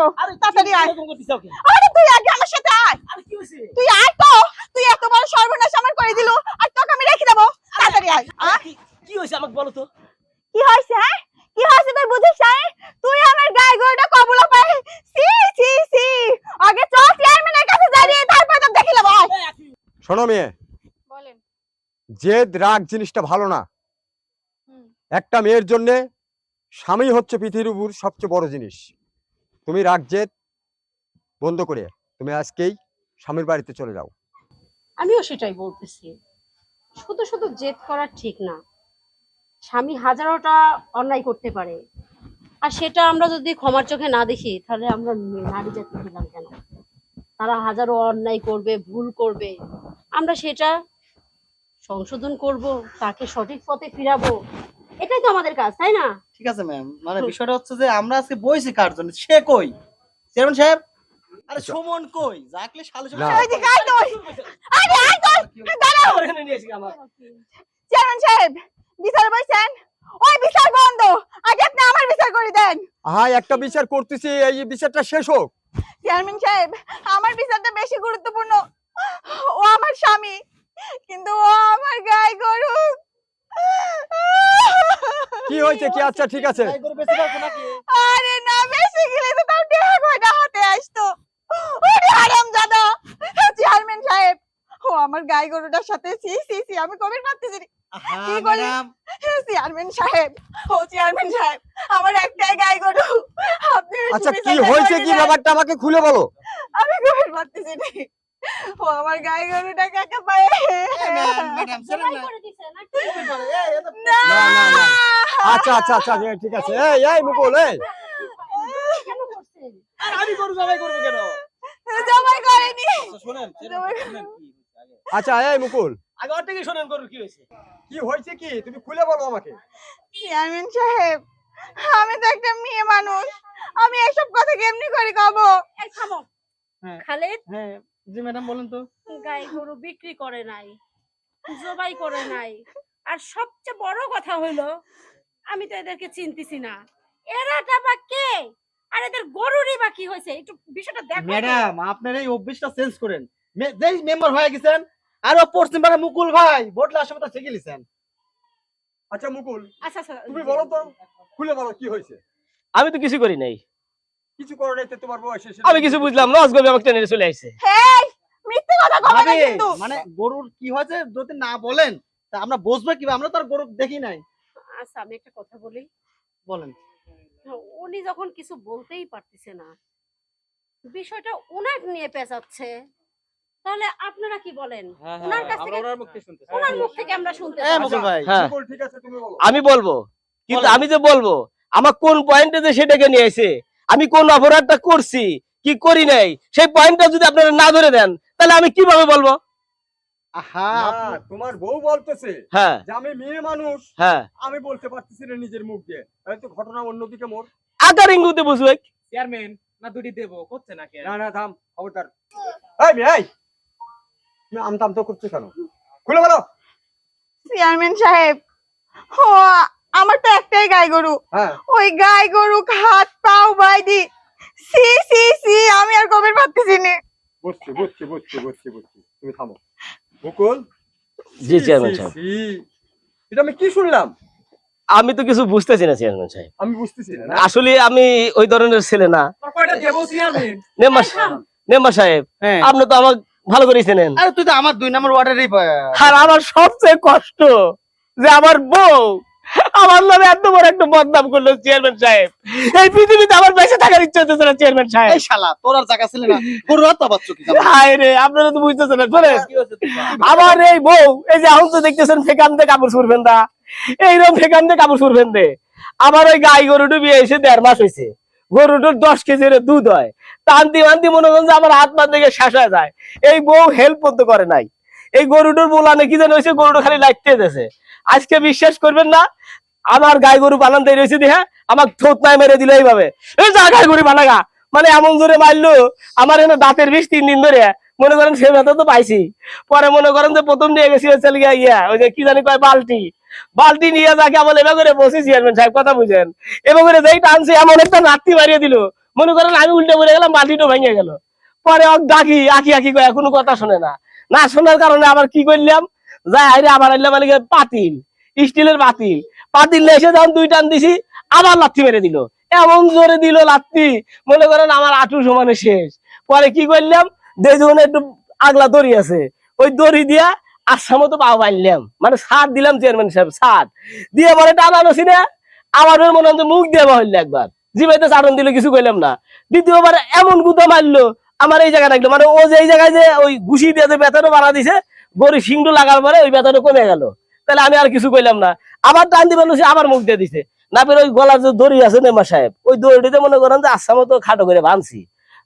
যাবো, তাড়াতাড়ি আয়। আরে তুই আগে আমার সাথে আয়। তুই আয় তো, তুই এত বড় সর্বনাশ আমার করে দিলু, আর তোকে আমি রেখে দেবো। তাড়াতাড়ি আয়। কি হয়েছে আমাকে বলো তো। কি হয়েছে? হ্যাঁ কি হয়েছে তুই বুঝিস না? তুই আমার গায়ে গরুটা কবুলা পাই। সি সি সি, আগে চল চেয়ারম্যানের কাছে যাই, তারপর তো দেখি নেব। শোনো মেয়ে, বলেন। জেদ রাগ জিনিসটা ভালো না। একটা মেয়ের জন্য স্বামী হচ্ছে পৃথিবীর উপর সবচেয়ে বড় জিনিস। তুমি রাগ জেদ বন্ধ করে তুমি আজকেই স্বামীর বাড়িতে চলে যাও। আমিও সেটাই বলতেছি, শুধু শুধু জেদ করা ঠিক না। স্বামী হাজারোটা অন্যায় করতে পারে, আর সেটা আমরা যদি ক্ষমার চোখে না দেখি, তাহলে আমরা নারী জাতি হলাম কেন? তারা হাজারো অন্যায় করবে, ভুল করবে, আমরা সেটা সংশোধন করব, তাকে সঠিক পথে ফিরাবো, এটাই তো আমাদের কাজ, তাই না? ঠিক আছে ম্যাম, মানে বিষয়টা হচ্ছে যে আমরা আজকে বইছি কার জন্য, সে কই চেয়ারম্যান সাহেব? আরে সুমন কই? যাকলে শালে না। ওই দিকে আয় তুই। আরে আয় তুই, দাঁড়াও। এখানে নিয়ে এসে আমার চেয়ারম্যান সাহেব, বিচার বইছেন? ওই বিচার বন্ধ, আগে আপনি আমার বিচার করে দেন। হ্যাঁ, একটা বিচার করতেছি, এই বিচারটা শেষ হোক। চেয়ারম্যান সাহেব, আমার বিচারটা বেশি গুরুত্বপূর্ণ। ও আমার স্বামী, কিন্তু ও আমার গায়ে গরু। কি হয়েছে কি? আচ্ছা ঠিক আছে, তাই করে বেঁচে থাকবো নাকি? আরে না, বেশি গেলে তো তার দেহ কয়টা হাতে আসতো। ওরে হারামজাদা। চেয়ারম্যান সাহেব, ও আমার গায়ে গরুটার সাথে সি সি সি, আমি কবির পাচ্ছি না। কি বলি? চেয়ারম্যান সাহেব, ও চেয়ারম্যান সাহেব, আমার একটাই গায়ে গরু। আপনি আচ্ছা কি হয়েছে কি ব্যাপারটা আমাকে খুলে বলো। আমি কবির পাচ্ছি না। ও আমার গায়ে গরুটা কাকে পায়? ম্যাডাম জবাই করে দিছে নাকি? না না, না, না। আচ্ছা আচ্ছা আচ্ছা ঠিক আছে। এই মুকুল, এই কেন করছেন? আর আমি গরু জবাই করবো কেন? জবাই করেনি। শোনেন জবাই শুনেন কি আগে আচ্ছা এই মুকুল, আগে ওর থেকে শোনেন গরুর কি হয়েছে। কি হয়েছে কি তুমি খুলে বলো আমাকে। চেয়ারম্যান সাহেব, আমি তো একটা মেয়ে মানুষ, আমি এসব কথা কেমনি করে কব? এই থামো। হ্যাঁ। খালেদ হ্যাঁ জি ম্যাডাম বলেন তো। গায়ে গরু বিক্রি করে নাই, জবাই করে নাই, আর সবচেয়ে বড় কথা হইলো আমি তো এদেরকে চিনতেছি না। এরাটা বা কে, আর এদের গরুরই বা কি হয়েছে? একটু বিষয়টা দেখো তো। ম্যাডাম আপনার এই অভ্যাসটা চেঞ্জ করেন। যেই মেম্বার হয়ে গেছেন আর পশ্চিম পাড়া মুকুল ভাই ভোটলে আসবে তো শিখে লিছেন। আচ্ছা মুকুল, আচ্ছা আচ্ছা, তুমি বলো তো, খুলে বলো কি হয়েছে। আমি তো কিছু করি নাই, কিছু করো নাই, তোমার বয়স এসে আমি কিছু বুঝলাম না। আজকে আমাকে টেনে চলে আসছে। হেই, মিথ্যে কথা কবে না ভাবি, কিন্তু। মানে গরুর কি হয়েছে যদি না বলেন তা আমরা বুঝবো কিভাবে? আমরা তো আর গরু দেখি নাই। আচ্ছা আমি একটা কথা বলি। বলেন। উনি যখন কিছু বলতেই পারতেছে না, বিষয়টা উনার নিয়ে পেঁচাচ্ছে, তাহলে আপনারা কি বলেন? ওনার কাছ থেকে, ওনার মুখ থেকে আমরা শুনতে হ্যাঁ চাই। মুকুল ভাই। হ্যাঁ মুকুল ঠিক আছে, তুমি বলো। আমি বলবো, কিন্তু বলেন। আমি যে বলবো আমার কোন পয়েন্টে যে সেটাকে নিয়ে এসে আমি কোন অপরাধটা করছি কি করি নাই, সেই পয়েন্টটা যদি আপনারা না ধরে দেন তাহলে আমি কিভাবে বলবো? আহা না, তোমার বউ বলতেছে হ্যাঁ যে আমি মেয়ে মানুষ, হ্যাঁ, আমি বলতে পারতেছি না নিজের মুখ দিয়ে, তাহলে তো ঘটনা অন্যদিকে মোর। আকার ইঙ্গুতে বুঝবে। চেয়ারম্যান না দুটি দেবো করছে না কেন? না না থাম, খবরদার। এই মেয়ে, এই তুমি আমতাম তো করছো কেন? খুলে বলো। চেয়ারম্যান সাহেব, ও আমার তো একটাই গায়ে গরু। হ্যাঁ, ওই গায়ে গরু হাত পাও বাইদি, সি সি সি, আমি আর কবির পাচ্ছি না। বুঝছি বুঝছি বুঝছি বুঝছি বুঝছি, তুমি থামো। মুকুল, জি সি, চেয়ারম্যান সি, সাহেব, সি। এটা আমি কি শুনলাম? আমি তো কিছু বুঝতেছি না চেয়ারম্যান সাহেব। আমি বুঝতেছি না। আসলে আমি ওই ধরনের ছেলে না। কয়টা দেবো চেয়ারম্যান? মেম্বার সাহেব, হ্যাঁ। আপনি তো আমার ভালো করে চেনেন। আরে তুই তো আমার 2 নম্বর ওয়ার্ডেরই আর আমার সবচেয়ে কষ্ট যে আমার বউ আমার নামে এত বড় একটা বদনাম করলো চেয়ারম্যান সাহেব। এই পৃথিবীতে আমার বেঁচে থাকার ইচ্ছা হচ্ছে না চেয়ারম্যান সাহেব। এই শালা তোর আর জায়গা ছিল না। গরু হাত পাচ্ছ কি? হায় রে, আপনারা তো বুঝতেছেন না। শোনেন, কি হয়েছে তোমার? আমার এই বউ, এই যে এখন তো দেখতেছেন ফেকান দিয়ে কাপড় সুরবেন দা, এইরকম ফেকান দিয়ে কাপড় সুরবেন দে। আমার ওই গাই গরুটা বিয়ে এসে 1.5 মাস হয়েছে। গরুটার 10 কেজির দুধ হয়। টানতি মানতি মনে করেন যে আমার হাত পা থেকে শেষ হয়ে যায়। এই বউ হেল্প করতে করে নাই। এই গরুটার বোলানে কি জানো হয়েছে, গরুটা খালি লাইটতে দিয়েছে। আজকে বিশ্বাস করবেন না, আমার গাই গরু পালন দিয়ে রয়েছে দিয়ে আমার থোত নাই মেরে দিল এইভাবে, এই যা গাই গরু পালাগা, মানে এমন জোরে মারলো আমার এনে দাঁতের বিষ 3 দিন ধরে। মনে করেন সে ব্যথা তো পাইছি। পরে মনে করেন যে প্রথম নিয়ে গেছি চলে গিয়া ওই যে কি জানি কয় বালতি নিয়ে যাকে আমার এবার করে বসি চেয়ারম্যান সাহেব, কথা বুঝেন, এবার করে যেই টানছে এমন একটা নাতি মারিয়ে দিল, মনে করেন আমি উল্টে পড়ে গেলাম, বালতিটা ভেঙে গেল। পরে ডাকি আঁকি আঁকি কয়ে কোনো কথা শোনে না, না শোনার কারণে আবার কি করলাম, যাই আইরে আবার আনলাম মানে পাতিল, স্টিলের পাতিল। পাতিল এসে যখন 2 টান দিছি, আবার লাথি মেরে দিল, এমন জোরে দিল লাথি, মনে করেন আমার আঁটু সমানে শেষ। পরে কি করলাম, দেখুন একটু আগলা দড়ি আছে, ওই দড়ি দিয়া আচ্ছা মতো পাও পাইলাম, মানে ছাড় দিলাম চেয়ারম্যান সাহেব, ছাড় দিয়ে পরে টানানোছি না, আবার ওর মনে হচ্ছে মুখ দিয়ে বললে একবার জিবাইতে চাটন দিলে কিছু কইলাম না। দ্বিতীয়বার এমন গুঁতো মারলো আমার এই জায়গা রাখলো, মানে ও যে এই জায়গায় যে ওই ঘুষি দিয়ে যে বেতনও বানা দিছে, গরু সিংটু লাগার পরে ওই বেতনও কমে গেল। তাহলে আমি আর কিছু কইলাম না, আবার টান দিবেন আবার মুখ দিয়ে দিছে। না ফের ওই গলার যে দড়ি আছে মেম্বার সাহেব, ওই দড়িতে মনে করেন যে আচ্ছা মতো খাটো করে বাঁধছি,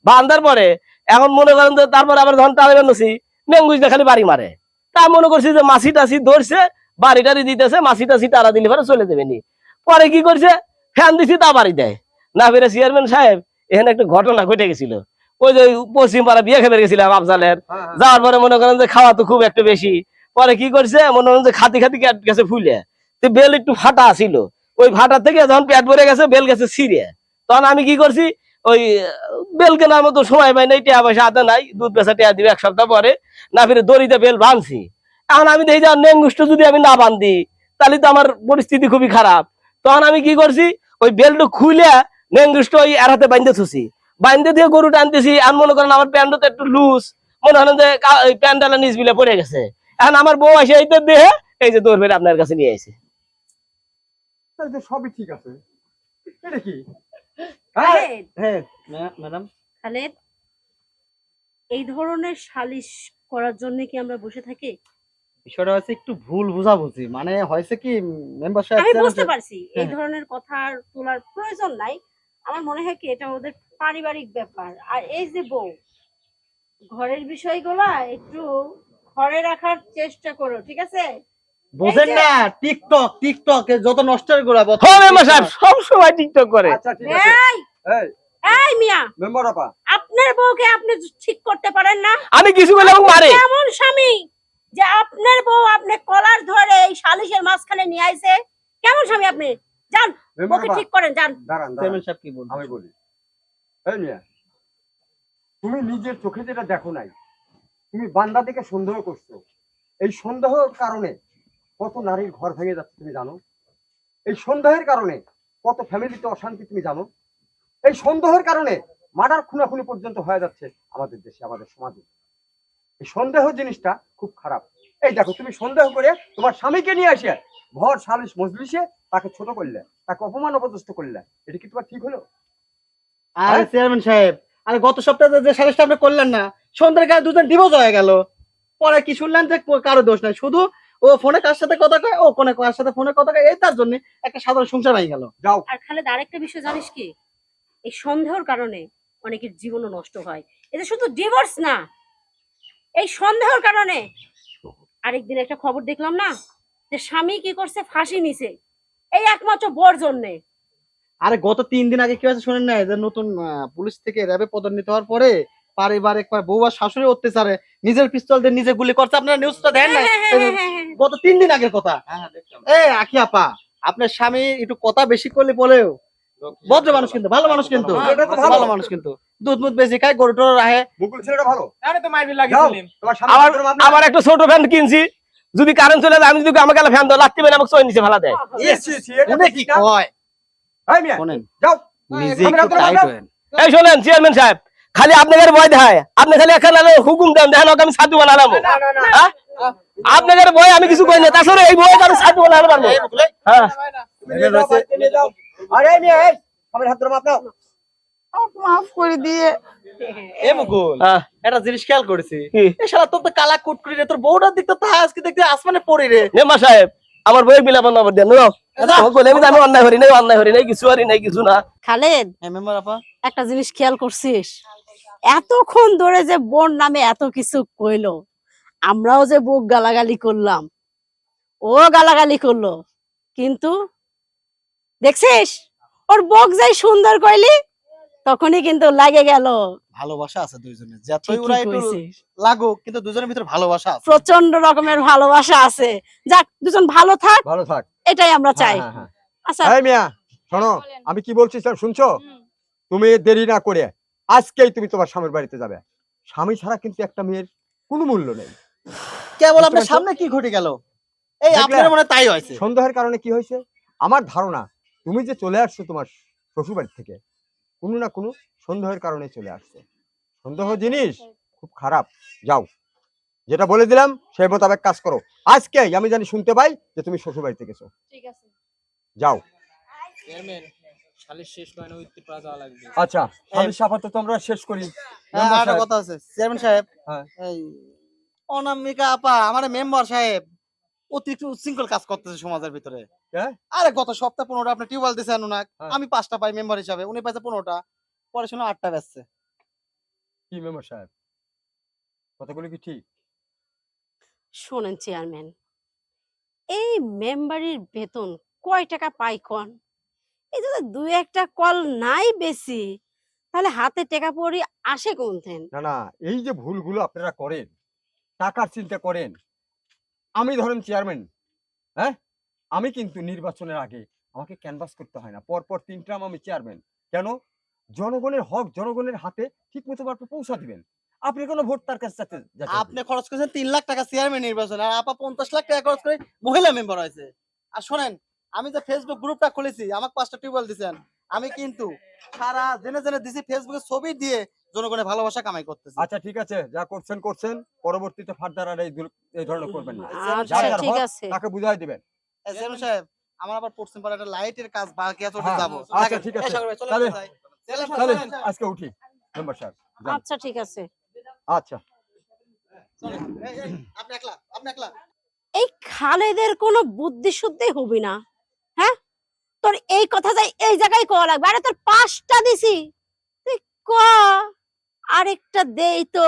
বাঁধার পরে এখন মনে করেন যে তারপর আবার যখন টানে বেঁধেছি, মেঙ্গুজ খালি বাড়ি মারে। তা মনে করছি যে মাছি টাছি ধরছে, বাড়ি টাড়ি দিতেছে, মাছি টাছি তারা দিলে পরে চলে যাবে নি। পরে কি করছে, ফ্যান দিছি তা বাড়ি দেয় না। ফেরে চেয়ারম্যান সাহেব এখানে একটা ঘটনা ঘটে গেছিল, ওই যে পশ্চিম পাড়া বিয়ে খেতে গেছিলাম আফজালের, যাওয়ার পরে মনে করেন যে খাওয়া তো খুব একটু বেশি। পরে কি করছে, মনে করেন যে খাতি খাতি গেছে ফুলে, তো বেল একটু ফাটা ছিল, ওই ফাটা থেকে যখন পেট ভরে গেছে বেল গেছে ছিঁড়ে। তখন আমি কি করছি, ওই বেল কেনার মতো সময় পাই নাই, টিয়া পয়সা হাতে নাই, দুধ বেচা টিয়া দিবে 1 সপ্তাহ পরে, না ফিরে দড়িতে বেল বাঁধছি। এখন আমি দেখি যে নেঙ্গুষ্ট যদি আমি না বান্ধি তাহলে তো আমার পরিস্থিতি খুবই খারাপ। তখন আমি কি করছি, ওই বেলটা খুলে নেঙ্গুষ্ট ওই এরাতে বাঁধতে থুছি, বাঁধতে দিয়ে গরু টানতেছি। আর মনে করেন আমার প্যান্টটা তো একটু লুজ, মনে হলেন যে প্যান্টটা নিচ বিলে পড়ে গেছে। এখন আমার বউ এসে এই তো দেহে এই যে দৌড় বেড়ে আপনার কাছে নিয়ে এসে। তাহলে তো সবই ঠিক আছে, এটা কি? খালেদ, হ্যাঁ ম্যাডাম, খালেদ, এই ধরনের সালিশ করার জন্য কি আমরা বসে থাকি? বিষয়টা হচ্ছে একটু ভুল বোঝাবুঝি, মানে হয়েছে কি মেম্বার সাহেব, আমি চেয়ারম্যান বুঝতে সাহেব- পারছি এই হ্যাঁ। ধরনের কথা আর তোলার প্রয়োজন নাই। আমার মনে হয় কি এটা ওদের পারিবারিক ব্যাপার। আর এই যে বউ, ঘরের বিষয়গুলা একটু ঘরে রাখার চেষ্টা করো, ঠিক আছে? বোঝেন এই যে- না, টিকটক টিকটক এ যত নষ্টের গোড়া হ্যাঁ মেম্বার সাহেব সব সময় টিকটক করে। আচ্ছা ঠিক আছে। এই এই এই মিয়া, মেম্বার আপা, আপনার বউকে আপনি ঠিক করতে পারেন না? আমি কিছু বললাম এবং মারে। এমন স্বামী যে আপনার বউ আপনি কলার ধরে এই সালিশের মাঝখানে নিয়ে আইছে, কেমন স্বামী আপনি? যান মেম্বার বউকে আপা, ঠিক করেন, যান। দাঁড়ান দাঁড়ান, চেয়ারম্যান সাহেব কি বলবেন? আমি বলি। এই মিয়া, তুমি নিজের চোখে যেটা দেখো নাই, তুমি বান্দা দিকে সন্দেহ করছো। এই সন্দেহের কারণে কত নারীর ঘর ভেঙে যাচ্ছে তুমি জানো? এই সন্দেহের কারণে কত ফ্যামিলিতে অশান্তি তুমি জানো? এই সন্দেহের কারণে মার্ডার খুনাখুনি পর্যন্ত হয়ে যাচ্ছে আমাদের দেশে, আমাদের সমাজে। এই সন্দেহ জিনিসটা খুব খারাপ। এই দেখো, তুমি সন্দেহ করে তোমার স্বামীকে নিয়ে আসে ঘর সালিশ মজলিসে তাকে ছোট করলে, তাকে অপমান অপদস্থ করলে, এটা কি তোমার ঠিক হলো? আরে চেয়ারম্যান সাহেব, আরে গত সপ্তাহে যে সালিশটা আপনি করলেন না, সন্ধ্যার গায়ে দুজন ডিভোর্স হয়ে গেল। পরে কি শুনলেন যে কারো দোষ নাই, শুধু ও ফোনে কার সাথে কথা কয়, ও কোনে কার সাথে ফোনে কথা কয়, এই তার জন্য একটা সাধারণ সংসার হয়ে গেল। যাও। আর খালেদ, আরেকটা বিষয় জানিস কি, এই সন্দেহের কারণে অনেকের জীবনও নষ্ট হয়। এটা শুধু ডিভোর্স না, এই সন্দেহের কারণে আরেকদিন একটা খবর দেখলাম না, যে স্বামী কি করছে, ফাঁসি নিছে, এই একমাত্র বর জন্যে। আরে গত 3 দিন আগে কি হয়েছে শুনেন না, যে নতুন পুলিশ থেকে র্যাবে পদোন্নতি হওয়ার পরে পারিবারিক বউ আর শাশুড়ি অত্যাচারে নিজের পিস্তল দিয়ে নিজে গুলি করছে। আপনারা নিউজটা দেন না? গত 3 দিন আগের কথা। আখি আপা, আপনার স্বামী একটু কথা বেশি করলে বলেও ভদ্র মানুষ, কিন্তু ভালো মানুষ, কিন্তু এটা তো ভালো। ভালো মানুষ, কিন্তু দুধ মুধ বেশি খায়, গরু টরু রাহে। মুকুল ছেলেটা ভালো। আরে তো মাইর যাও, লাগিয়েছিলাম। তোমার স্বামী আবার ভদ্র মানুষ। আবার একটা ছোট ফ্যান কিনছি, যদি কারেন্ট চলে যায় আমি যদি আমাকে ফ্যান দাও লাত্তি মেরে আমাকে চোখ নিচে ফেলা দেয়। উনি কি কয় এই মিয়া, শোনেন, যাও। নিজে আমি একটু আপনার টাইট বাবা। হয়েন। এই শোনেন চেয়ারম্যান সাহেব, খালি আপনাদের ভয় দেখায়, আপনি খালি একখানে হুকুম দেন, দেখেন ওকে আমি সাধু বানালাম। হ্যাঁ? আপনাদের ভয় আমি কিছু করি না, তাছাড়া এই ভয় আমি সাধু বানাতে পারবো। হ্যাঁ তুমি নিয়ে যাও, বাড়িতে নিয়ে যাও। আরে এই মিয়া, এই আমার হাত ধরো, মাপ দাও। আমাকে মাফ করে দিয়ে। এ মুকুল, হ্যাঁ, একটা জিনিস খেয়াল করেছি, কি? এই শালা তোর তো কালা কুটকুরি রে, তোর বউটার দিক তো আজকে দেখতে আসমানে পড়ি রে। মেম্বার সাহেব আমার বইয়ের বিলাপন নম্বর দেন। আমি অন্যায় করি নাই, অন্যায় করি নাই, কিছু করি নাই, কিছু না। খালেদ, হ্যাঁ মেম্বার আপা, একটা জিনিস খেয়াল করছিস, এতক্ষণ ধরে যে বোন নামে এত কিছু কইলো, আমরাও যে বুক গালাগালি করলাম, ও গালাগালি করলো, কিন্তু দেখছিস ওর বক যাই সুন্দর কইলি, তখনই কিন্তু লাগে গেল। ভালোবাসা আছে দুইজনের, যতই ঠিকই ওরা একটু কইছিস। লাগুক, কিন্তু দুজনের ভিতরে ভালোবাসা আছে। প্রচন্ড রকমের ভালোবাসা আছে। যাক, দুজন ভালো থাক, ভালো থাক। এটাই আমরা চাই। হ্যাঁ, হ্যাঁ, হ্যাঁ। আচ্ছা, এই মিয়া, শোনো, আমি কি বলছি স্যার শুনছো? তুমি দেরি না করে আজকেই তুমি তোমার স্বামীর বাড়িতে যাবে। স্বামী ছাড়া কিন্তু একটা মেয়ের কোনো মূল্য নেই। কেবল বুঝতে আপনার পারছো? সামনে কি ঘটে গেল? এই দেখলে? আপনার মনে হয় তাই হয়েছে। সন্দেহের কারণে কি হয়েছে? আমার ধারণা তুমি যে চলে আসছো তোমার শ্বশুর বাড়ি থেকে কোনো না কোনো সন্দেহের কারণে চলে আসছো। সন্দেহ জিনিস খুব খারাপ। যাও, যেটা বলে দিলাম সেই মোতাবেক কাজ করো। আজকেই আমি জানি শুনতে পাই যে তুমি শ্বশুর বাড়িতে গেছো। ঠিক আছে। যাও। চেয়ারম্যান সালিশ শেষ হয় না, উত্তরপাড়া যাওয়া লাগবে। আচ্ছা, সালিশ আপাতত আমরা শেষ করি। হ্যাঁ, মেম্বার আরেকটা সাহেব, কথা আছে চেয়ারম্যান সাহেব। হ্যাঁ। এই অনামিকা আপা আমার মেম্বার সাহেব অতিরিক্ত উচ্ছৃঙ্খল কাজ করতেছে সমাজের ভিতরে। হ্যাঁ? আরে গত সপ্তাহ 15টা আপনি টিউবওয়েল দিয়েছেন ওনাকে, হ্যাঁ। আমি 5টা পাই মেম্বার হিসাবে, উনি পাইছে 15টা, পরে শুনে 8টা বেচছে। কি মেম্বার সাহেব, কথাগুলো কি ঠিক? শোনেন চেয়ারম্যান, এই মেম্বারের বেতন কয় টাকা পাই কোন? এই যদি দুই একটা কল নাই বেশি, তাহলে হাতে টাকা পড়ি আসে কোনথেন? না না, এই যে ভুলগুলো আপনারা করেন, টাকার চিন্তা করেন। আমি ধরেন চেয়ারম্যান, হ্যাঁ, আমি কিন্তু নির্বাচনের আগে আমাকে ক্যানভাস করতে হয় না, পরপর 3 টার্ম আমি চেয়ারম্যান। কেন? জনগণের হক জনগণের হাতে ঠিক মতো আপনি পৌঁছা দিবেন। আপনি কোনো ভোট তার কাছে যাচ্ছেন? আপনি খরচ করেছেন 3 লাখ টাকা চেয়ারম্যান নির্বাচনে, আর আপা 50 লাখ টাকা খরচ করে মহিলা মেম্বার হয়েছে। আর শোনেন, আমি যে ফেসবুক গ্রুপটা খুলেছি, আমাকে 5টা টিউবওয়েল দিয়েছেন, আমি কিন্তু সারা জেনে জেনে দিছি ফেসবুকে ছবি দিয়ে জনগণের ভালোবাসা কামাই করতেছি। আচ্ছা ঠিক আছে, যা করছেন করছেন, পরবর্তীতে ফার্দার আর এই ধরনের করবেন না। আচ্ছা যার ঠিক হক আছে। তাকে বুঝাই দিবেন। চেয়ারম্যান সাহেব, আমার আবার পশ্চিম পাড়া একটা লাইটের কাজ বাকি আছে, ওটা হ্যাঁ, যাবো। আচ্ছা ঠিক আছে, তাহলে তাহলে আজকে উঠি মেম্বার সাহেব, যান। আচ্ছা ঠিক আছে। আচ্ছা। আপনি একলা, আপনি একলা। এই খালেদের কোনো বুদ্ধি শুদ্ধি হবি না, হ্যাঁ? তোর এই কথা যাই এই জায়গায় কওয়া লাগবে। আরে তোর 5টা দিছি, তুই ক আরেকটা দেই তো।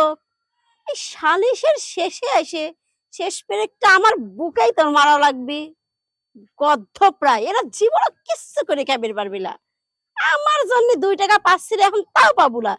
এই সালিশের শেষে এসে শেষ পেরেকটা আমার বুকেই তোর মারা লাগবে। গদ্ধ প্রায় এরা জীবনে কিচ্ছু করে খাইবার পারবি না। আমার জন্য 2 টাকা পাচ্ছি রে, এখন তাও পাবো না।